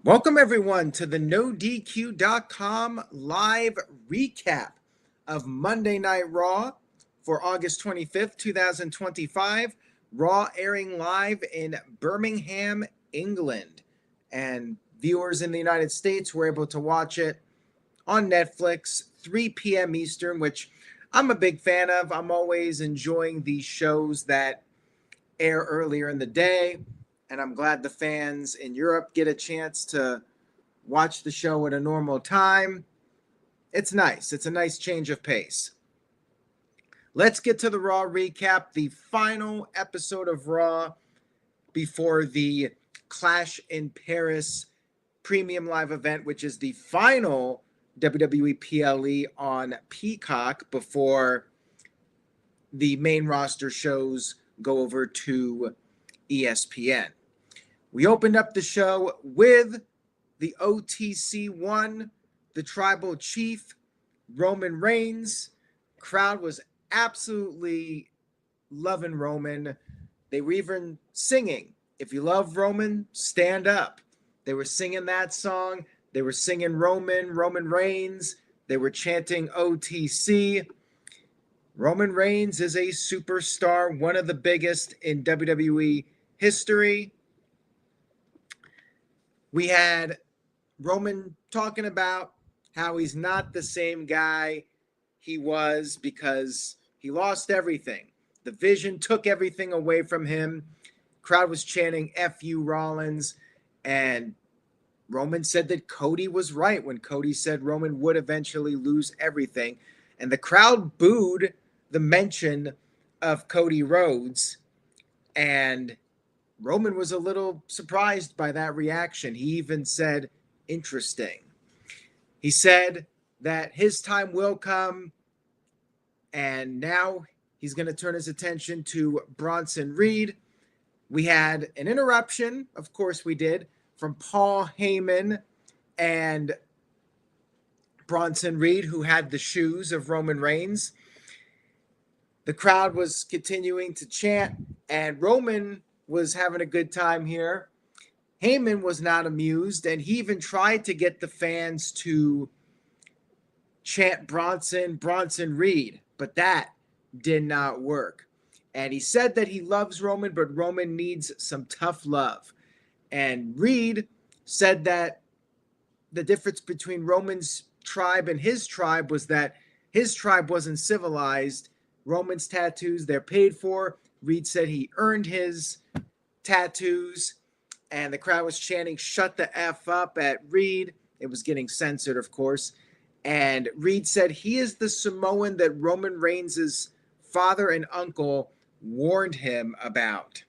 Welcome, everyone, to the NoDQ.com live recap of Monday Night Raw for August 25th, 2025. Raw airing live in Birmingham, England. And viewers in the United States were able to watch it on Netflix, 3 p.m. Eastern, which I'm a big fan of. I'm always enjoying these shows that air earlier in the day, and I'm glad the fans in Europe get a chance to watch the show at a normal time. It's nice. It's a nice change of pace. Let's get to the Raw recap, the final episode of Raw before the Clash in Paris premium live event, which is the final WWE PLE on Peacock before the main roster shows go over to ESPN. We opened up the show with the OTC1, the Tribal Chief, Roman Reigns. Crowd was absolutely loving Roman. They were even singing, "If you love Roman, stand up." They were singing that song. They were singing Roman Reigns. They were chanting OTC. Roman Reigns is a superstar, one of the biggest in WWE history. We had Roman talking about how he's not the same guy he was because he lost everything. The Vision took everything away from him. Crowd was chanting "F you, Rollins," and Roman said that Cody was right when Cody said Roman would eventually lose everything. And the crowd booed the mention of Cody Rhodes, and Roman was a little surprised by that reaction. He even said, "Interesting." He said that his time will come, and now he's going to turn his attention to Bronson Reed. We had an interruption, of course we did, from Paul Heyman and Bronson Reed, who had the shoes of Roman Reigns. The crowd was continuing to chant, and Roman was having a good time here. Heyman was not amused, and he even tried to get the fans to chant Bronson Reed, but that did not work. And he said that he loves Roman, but Roman needs some tough love. And Reed said that the difference between Roman's tribe and his tribe was that his tribe wasn't civilized. Roman's tattoos, they're paid for. Reed said he earned his tattoos, and the crowd was chanting "Shut the F up" at Reed. It was getting censored, of course. And Reed said he is the Samoan that Roman Reigns' father and uncle warned him about.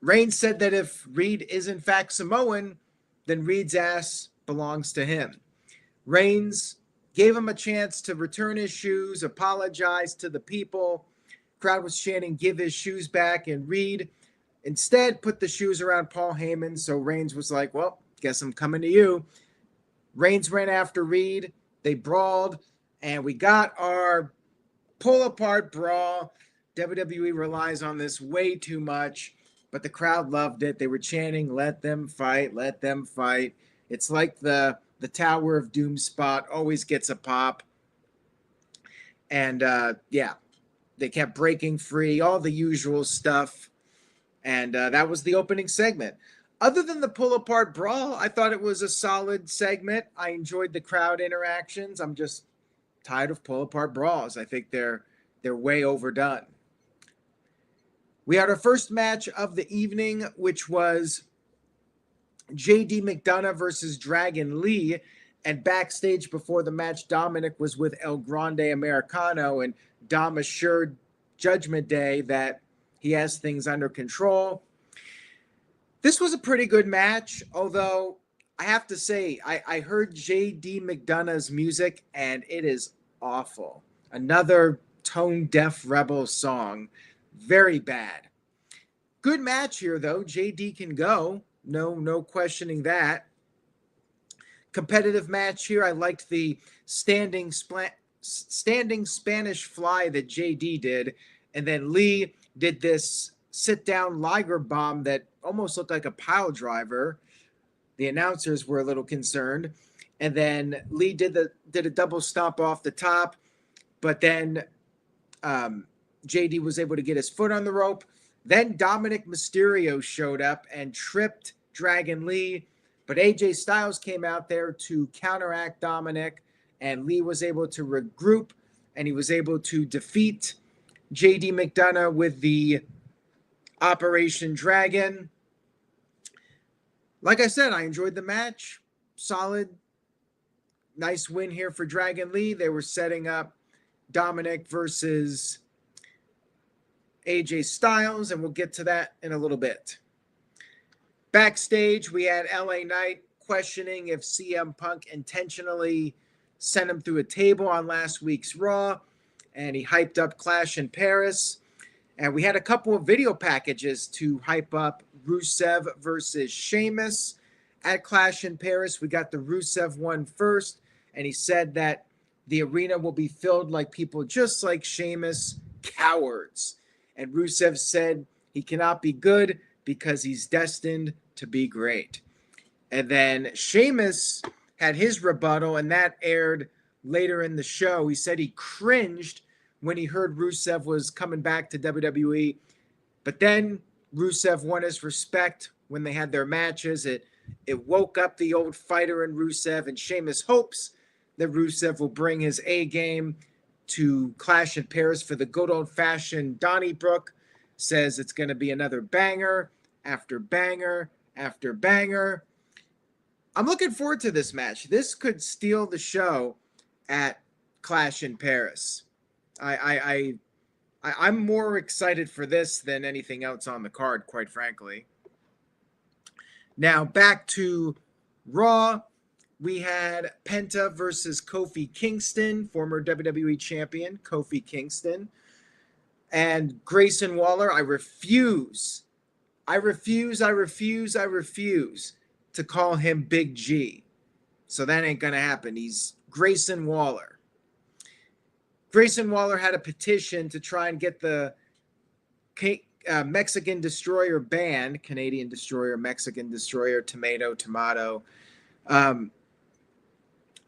Reigns said that if Reed is in fact Samoan, then Reed's ass belongs to him. Reigns gave him a chance to return his shoes, apologize to the people. Crowd was chanting "Give his shoes back," and Reed instead put the shoes around Paul Heyman. So Reigns was like, "Well, guess I'm coming to you." Reigns ran after Reed. They brawled, and we got our pull-apart brawl. WWE relies on this way too much, but the crowd loved it. They were chanting, "Let them fight, let them fight." It's like the Tower of Doom spot always gets a pop. And yeah, they kept breaking free, all the usual stuff. And that was the opening segment. Other than the pull-apart brawl, I thought it was a solid segment. I enjoyed the crowd interactions. I'm just tired of pull-apart brawls. I think they're way overdone. We had our first match of the evening, which was JD McDonough versus Dragon Lee. And backstage before the match, Dominic was with El Grande Americano, and Dom assured Judgment Day that he has things under control. This was a pretty good match, although I have to say, I heard JD McDonough's music, and it is awful. Another tone-deaf Rebel song. Very bad. Good match here, though. JD can go. No questioning that. Competitive match here. I liked the standing Spanish fly that JD did, and then Lee did this sit-down Liger bomb that almost looked like a pile driver. The announcers were a little concerned. And then Lee did a double stomp off the top, but then JD was able to get his foot on the rope. Then Dominic Mysterio showed up and tripped Dragon Lee, but AJ Styles came out there to counteract Dominic, and Lee was able to regroup, and he was able to defeat JD McDonough with the Operation Dragon. Like I said, I enjoyed the match. Solid. Nice win here for Dragon Lee. They were setting up Dominic versus AJ Styles, and we'll get to that in a little bit. Backstage, we had LA Knight questioning if CM Punk intentionally sent him through a table on last week's Raw, and he hyped up Clash in Paris. And we had a couple of video packages to hype up Rusev versus Sheamus at Clash in Paris. We got the Rusev one first, and he said that the arena will be filled like people just like Sheamus, cowards. And Rusev said he cannot be good because he's destined to be great. And then Sheamus had his rebuttal, and that aired later in the show. He said he cringed when he heard Rusev was coming back to WWE. But then Rusev won his respect when they had their matches. It woke up the old fighter in Rusev, and Sheamus hopes that Rusev will bring his A game to Clash in Paris for the good old-fashioned Donnybrook. Says it's going to be another banger after banger after banger. I'm looking forward to this match. This could steal the show at Clash in Paris. I'm more excited for this than anything else on the card, quite frankly. Now, back to Raw. We had Penta versus Kofi Kingston, former WWE champion Kofi Kingston. And Grayson Waller, I refuse to call him Big G. So that ain't going to happen. He's Grayson Waller. Grayson Waller had a petition to try and get the Mexican Destroyer banned. Canadian Destroyer, Mexican Destroyer, tomato. And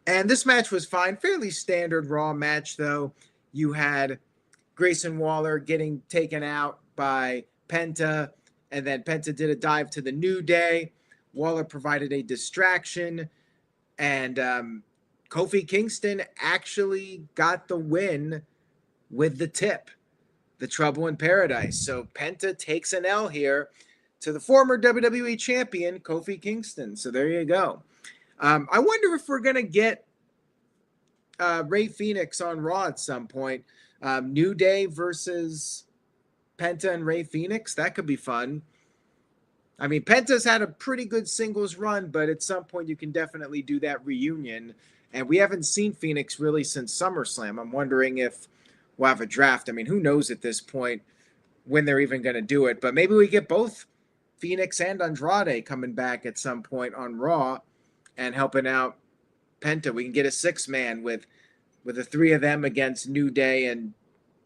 this match was fine. Fairly standard Raw match, though. You had Grayson Waller getting taken out by Penta, and then Penta did a dive to the New Day. Waller provided a distraction, and Kofi Kingston actually got the win with the tip, the Trouble in Paradise. So Penta takes an L here to the former WWE champion, Kofi Kingston. So there you go. I wonder if we're going to get Rey Fenix on Raw at some point. New Day versus Penta and Rey Fenix. That could be fun. I mean, Penta's had a pretty good singles run, but at some point you can definitely do that reunion. And we haven't seen Phoenix really since SummerSlam. I'm wondering if we'll have a draft. I mean, who knows at this point when they're even going to do it. But maybe we get both Phoenix and Andrade coming back at some point on Raw and helping out Penta. We can get a six-man with the three of them against New Day and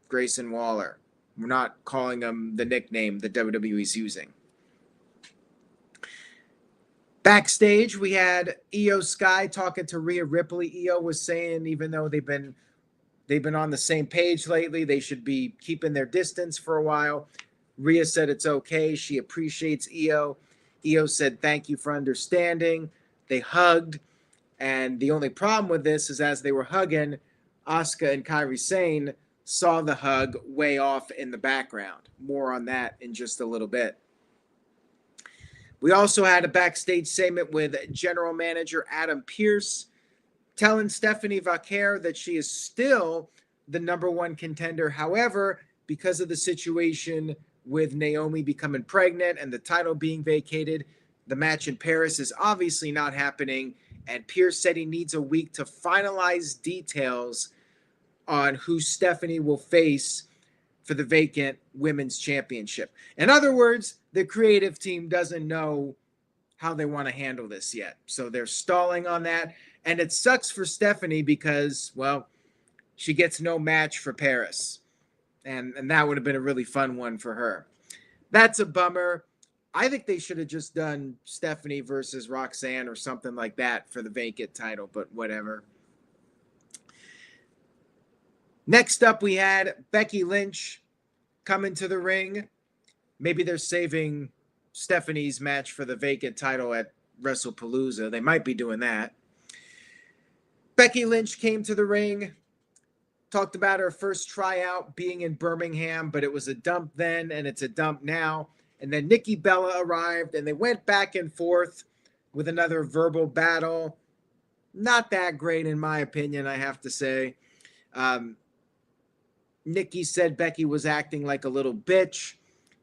Grayson Waller. We're not calling them the nickname that WWE's using. Backstage, we had Io Sky talking to Rhea Ripley. Io was saying even though they've been on the same page lately, they should be keeping their distance for a while. Rhea said it's okay. She appreciates Io. Io said thank you for understanding. They hugged. And the only problem with this is as they were hugging, Asuka and Kairi Sane saw the hug way off in the background. More on that in just a little bit. We also had a backstage segment with General Manager Adam Pearce telling Stephanie Vaquer that she is still the number one contender. However, because of the situation with Naomi becoming pregnant and the title being vacated, the match in Paris is obviously not happening. And Pearce said he needs a week to finalize details on who Stephanie will face for the vacant women's championship. In other words, the creative team doesn't know how they want to handle this yet. So they're stalling on that. And it sucks for Stephanie because, well, she gets no match for Paris. And that would have been a really fun one for her. That's a bummer. I think they should have just done Stephanie versus Roxanne or something like that for the vacant title, but whatever. Next up, we had Becky Lynch come into the ring. Maybe they're saving Stephanie's match for the vacant title at WrestlePalooza. They might be doing that. Becky Lynch came to the ring, talked about her first tryout being in Birmingham, but it was a dump then and it's a dump now. And then Nikki Bella arrived and they went back and forth with another verbal battle. Not that great in my opinion, I have to say. Nikki said Becky was acting like a little bitch.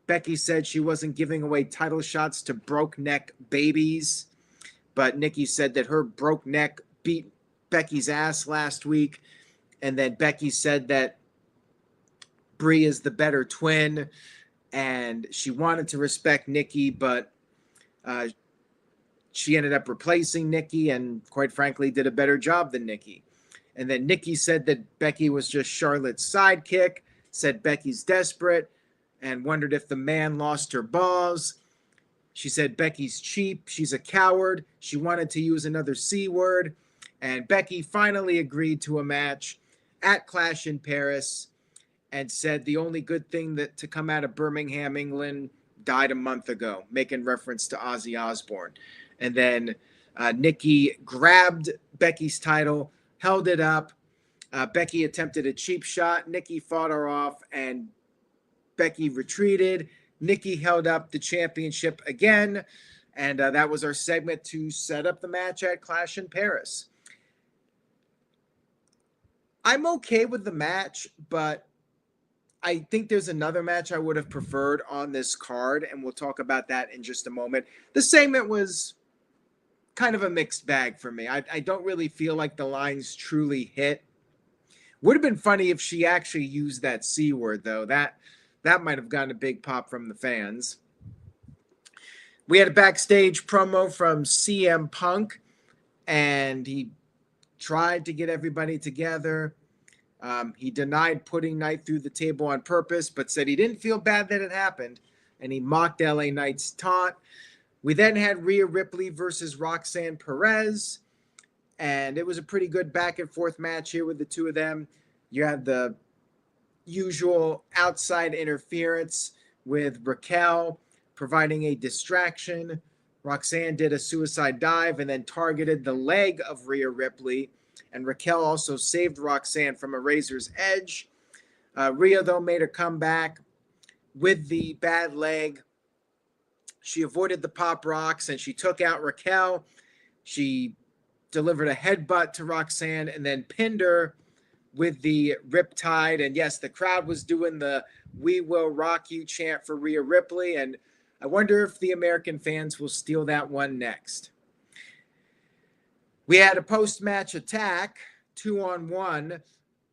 Becky said she wasn't giving away title shots to broke neck babies. But Nikki said that her broke neck beat Becky's ass last week. And then Becky said that Brie is the better twin. And she wanted to respect Nikki, but she ended up replacing Nikki and, quite frankly, did a better job than Nikki. And then Nikki said that Becky was just Charlotte's sidekick, said Becky's desperate, and wondered if the man lost her balls. She said Becky's cheap, she's a coward, she wanted to use another C word, and Becky finally agreed to a match at Clash in Paris and said the only good thing that to come out of Birmingham, England, died a month ago, making reference to Ozzy Osbourne. And then Nikki grabbed Becky's title, held it up. Becky attempted a cheap shot. Nikki fought her off, and Becky retreated. Nikki held up the championship again, and that was our segment to set up the match at Clash in Paris. I'm okay with the match, but I think there's another match I would have preferred on this card, and we'll talk about that in just a moment. The segment was kind of a mixed bag for me. I don't really feel like the lines truly hit. Would have been funny if she actually used that C word, though. That might have gotten a big pop from the fans. We had a backstage promo from CM Punk, and he tried to get everybody together. He denied putting Knight through the table on purpose, but said he didn't feel bad that it happened, and he mocked LA Knight's taunt. We then had Rhea Ripley versus Roxanne Perez, and it was a pretty good back and forth match here with the two of them. You had the usual outside interference with Raquel providing a distraction. Roxanne did a suicide dive and then targeted the leg of Rhea Ripley, and Raquel also saved Roxanne from a razor's edge. Rhea, though, made a comeback with the bad leg. She avoided the pop rocks and she took out Raquel. She delivered a headbutt to Roxanne and then pinned her with the Riptide. And yes, the crowd was doing the "We Will Rock You" chant for Rhea Ripley. And I wonder if the American fans will steal that one next. We had a post-match attack, 2-on-1.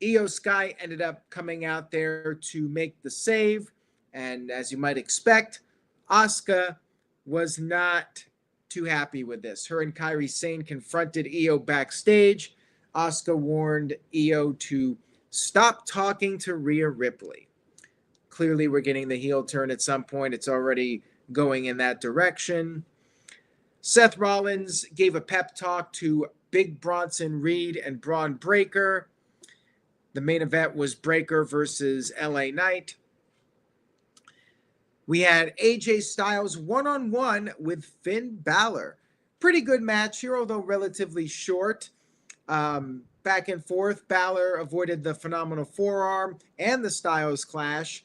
Io Sky ended up coming out there to make the save. And as you might expect, Asuka was not too happy with this. Her and Kairi Sane confronted Io backstage. Asuka warned Io to stop talking to Rhea Ripley. Clearly, we're getting the heel turn at some point. It's already going in that direction. Seth Rollins gave a pep talk to Big Bronson Reed and Braun Breaker. The main event was Breaker versus LA Knight. We had AJ Styles one-on-one with Finn Balor. Pretty good match here, although relatively short. Back and forth, Balor avoided the phenomenal forearm and the Styles clash.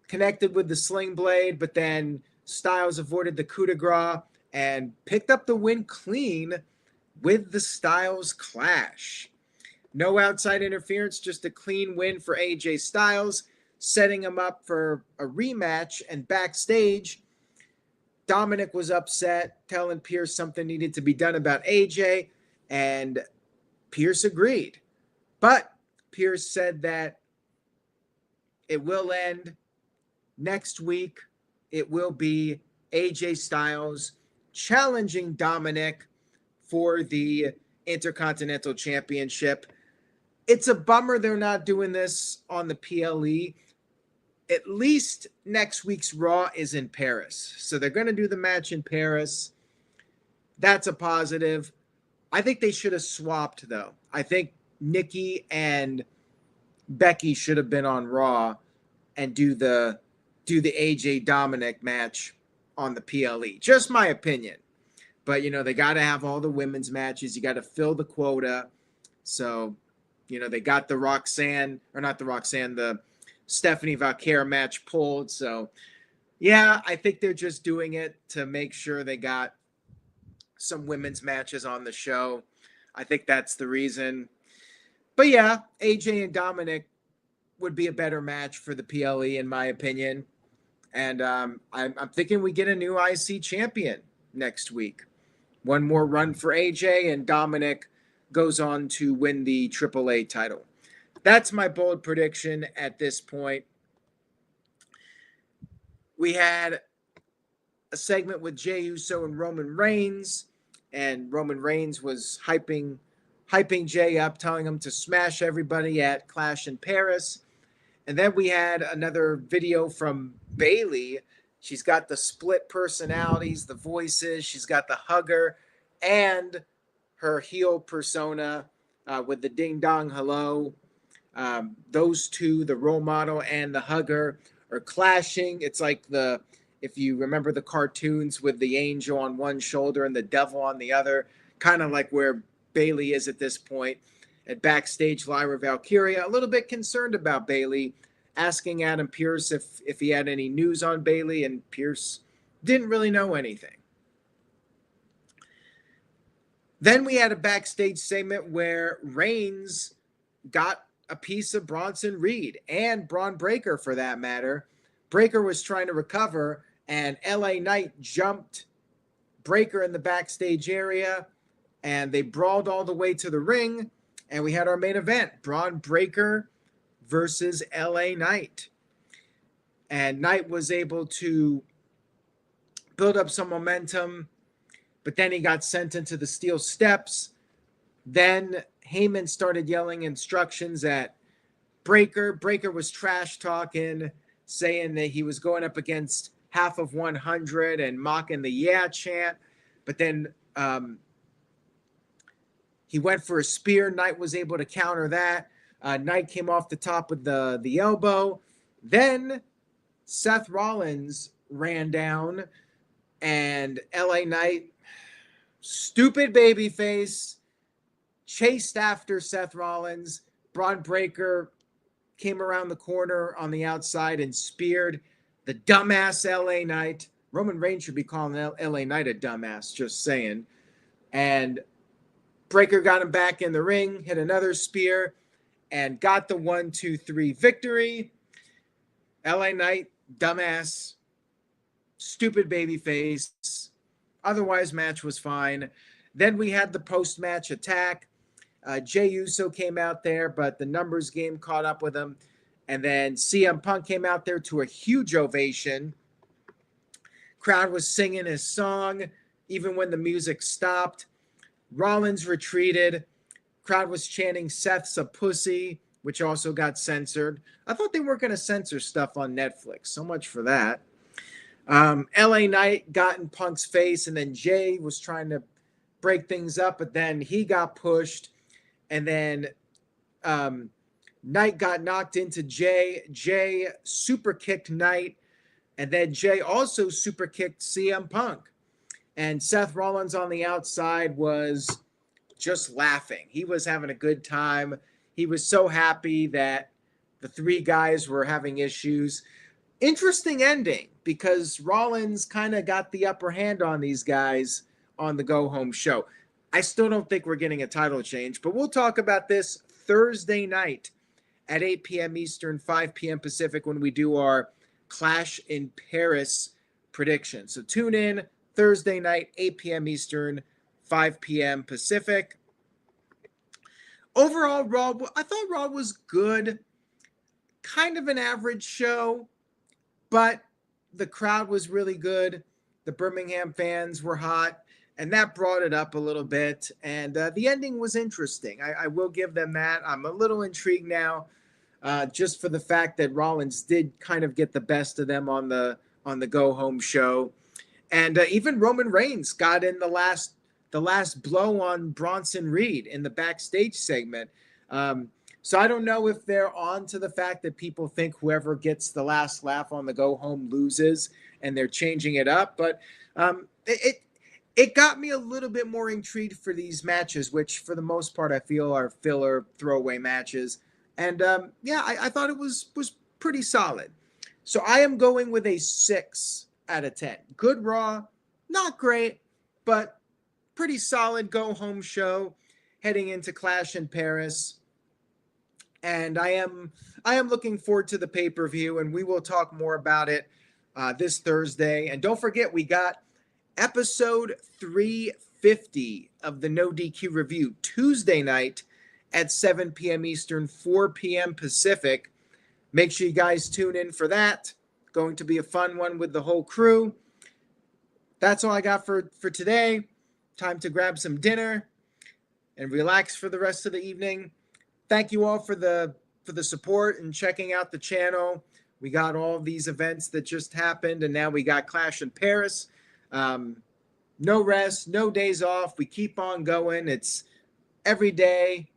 Connected with the sling blade, but then Styles avoided the coup de grace and picked up the win clean with the Styles clash. No outside interference, just a clean win for AJ Styles, setting him up for a rematch. And backstage, Dominic was upset, telling Pierce something needed to be done about AJ, and Pierce agreed. But Pierce said that it will end next week. It will be AJ Styles challenging Dominic for the Intercontinental Championship. It's a bummer they're not doing this on the PLE. at least next week's Raw is in Paris. So they're going to do the match in Paris. That's a positive. I think they should have swapped, though. I think Nikki and Becky should have been on Raw and do the AJ Dominic match on the PLE. Just my opinion. But, they got to have all the women's matches. You got to fill the quota. So, they got the Roxanne, or not the Roxanne, the Stephanie Valkyrie match pulled. So, yeah, I think they're just doing it to make sure they got some women's matches on the show. I think that's the reason. But, yeah, AJ and Dominic would be a better match for the PLE, in my opinion. And I'm thinking we get a new IC champion next week. One more run for AJ, and Dominic goes on to win the AAA title. That's my bold prediction at this point. We had a segment with Jey Uso and Roman Reigns, and Roman Reigns was hyping Jey up, telling him to smash everybody at Clash in Paris. And then we had another video from Bayley. She's got the split personalities, the voices. She's got the hugger and her heel persona with the ding dong hello. Those two, the role model and the hugger, are clashing. It's like if you remember the cartoons with the angel on one shoulder and the devil on the other, kind of like where Bayley is at this point. At backstage, Lyra Valkyria, a little bit concerned about Bayley, asking Adam Pearce if he had any news on Bayley, and Pearce didn't really know anything. Then we had a backstage segment where Reigns got a piece of Bronson Reed, and Braun Breaker for that matter. Breaker was trying to recover, and LA Knight jumped Breaker in the backstage area, and they brawled all the way to the ring, and we had our main event, Braun Breaker versus LA Knight. And Knight was able to build up some momentum, but then he got sent into the steel steps. Then Heyman started yelling instructions at Breaker. Breaker was trash talking, saying that he was going up against half of 100 and mocking the yeah chant. But then he went for a spear. Knight was able to counter that. Knight came off the top with the elbow. Then Seth Rollins ran down, and LA Knight, stupid babyface, chased after Seth Rollins. Braun Breaker came around the corner on the outside and speared the dumbass LA Knight. Roman Reigns should be calling LA Knight a dumbass, just saying. And Breaker got him back in the ring, hit another spear, and got the 1-2-3 victory. LA Knight, dumbass, stupid babyface. Otherwise, match was fine. Then we had the post-match attack. Jey Uso came out there, but the numbers game caught up with him. And then CM Punk came out there to a huge ovation. Crowd was singing his song, even when the music stopped. Rollins retreated. Crowd was chanting Seth's a pussy, which also got censored. I thought they weren't going to censor stuff on Netflix. So much for that. LA Knight got in Punk's face, and then Jey was trying to break things up, but then he got pushed. And then Knight got knocked into Jey. Jey super kicked Knight. And then Jey also super kicked CM Punk. And Seth Rollins on the outside was just laughing. He was having a good time. He was so happy that the three guys were having issues. Interesting ending, because Rollins kind of got the upper hand on these guys on the go-home show. I still don't think we're getting a title change, but we'll talk about this Thursday night at 8 p.m. Eastern, 5 p.m. Pacific when we do our Clash in Paris prediction. So tune in Thursday night, 8 p.m. Eastern, 5 p.m. Pacific. Overall, Raw, I thought Raw was good. Kind of an average show, but the crowd was really good. The Birmingham fans were hot, and that brought it up a little bit. And the ending was interesting. I will give them that. I'm a little intrigued now just for the fact that Rollins did kind of get the best of them on the go home show, and even Roman Reigns got in the last blow on Bronson Reed in the backstage segment. So I don't know if they're on to the fact that people think whoever gets the last laugh on the go home loses, and they're changing it up. But it got me a little bit more intrigued for these matches, which for the most part I feel are filler throwaway matches. And yeah, I thought it was pretty solid. So I am going with a 6 out of 10. Good Raw, not great, but pretty solid go home show heading into Clash in Paris. And I am looking forward to the pay-per-view, and we will talk more about it this Thursday. And don't forget, we got episode 350 of the No DQ review Tuesday night at 7 p.m. Eastern, 4 p.m. Pacific. Make sure you guys tune in for that. Going to be a fun one with the whole crew. That's all I got for today. Time to grab some dinner and relax for the rest of the evening. Thank you all for the support and checking out the channel. We got all these events that just happened, and now we got Clash in Paris. No rest, no days off. We keep on going. It's every day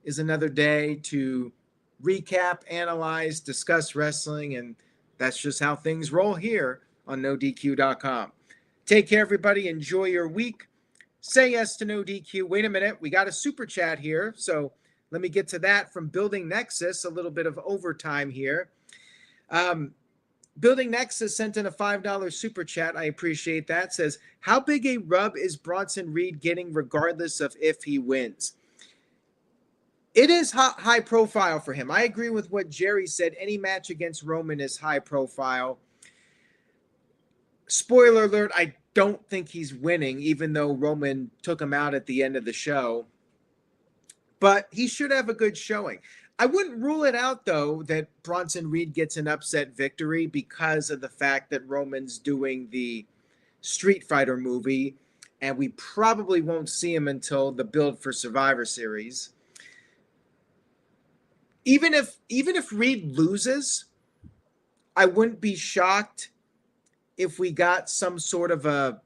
is another day to recap, analyze, discuss wrestling, and that's just how things roll here on NoDQ.com. Take care, everybody. Enjoy your week. Say yes to No DQ. Wait a minute. We got a super chat here, so let me get to that from Building Nexus. A little bit of overtime here. Building Nexus sent in a $5 super chat. I appreciate that. Says, how big a rub is Bronson Reed getting regardless of if he wins? It is high profile for him. I agree with what Jerry said. Any match against Roman is high profile. Spoiler alert, I don't think he's winning, even though Roman took him out at the end of the show. But he should have a good showing. I wouldn't rule it out, though, that Bronson Reed gets an upset victory because of the fact that Roman's doing the Street Fighter movie, and we probably won't see him until the build for Survivor Series. Even if Reed loses, I wouldn't be shocked if we got some sort of a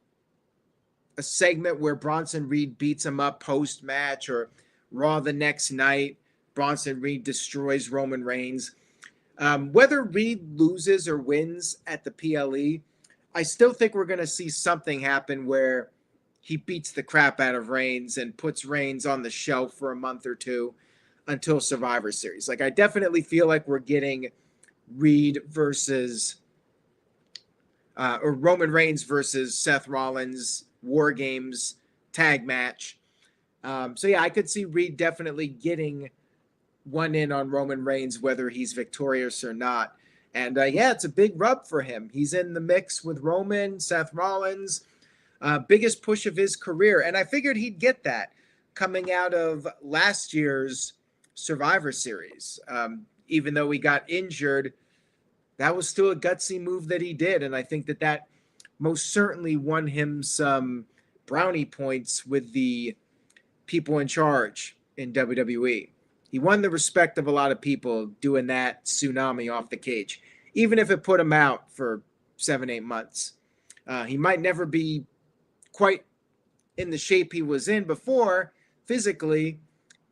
segment where Bronson Reed beats him up post-match, or Raw the next night, Bronson Reed destroys Roman Reigns. Whether Reed loses or wins at the PLE, I still think we're going to see something happen where he beats the crap out of Reigns and puts Reigns on the shelf for a month or two until Survivor Series. Like, I definitely feel like we're getting Reed versus or Roman Reigns versus Seth Rollins War Games tag match. So yeah, I could see Reed definitely getting one in on Roman Reigns, whether he's victorious or not. And yeah, it's a big rub for him. He's in the mix with Roman, Seth Rollins, biggest push of his career. And I figured he'd get that coming out of last year's Survivor Series. Even though he got injured, that was still a gutsy move that he did. And I think that most certainly won him some brownie points with the people in charge in WWE. He won the respect of a lot of people doing that tsunami off the cage, even if it put him out for 7-8 months. He might never be quite in the shape he was in before physically,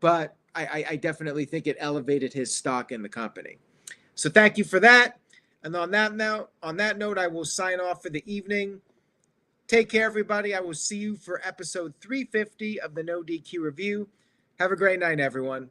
but I definitely think it elevated his stock in the company. So thank you for that. And on that note, I will sign off for the evening. Take care, everybody. I will see you for episode 350 of the No DQ review. Have a great night, everyone.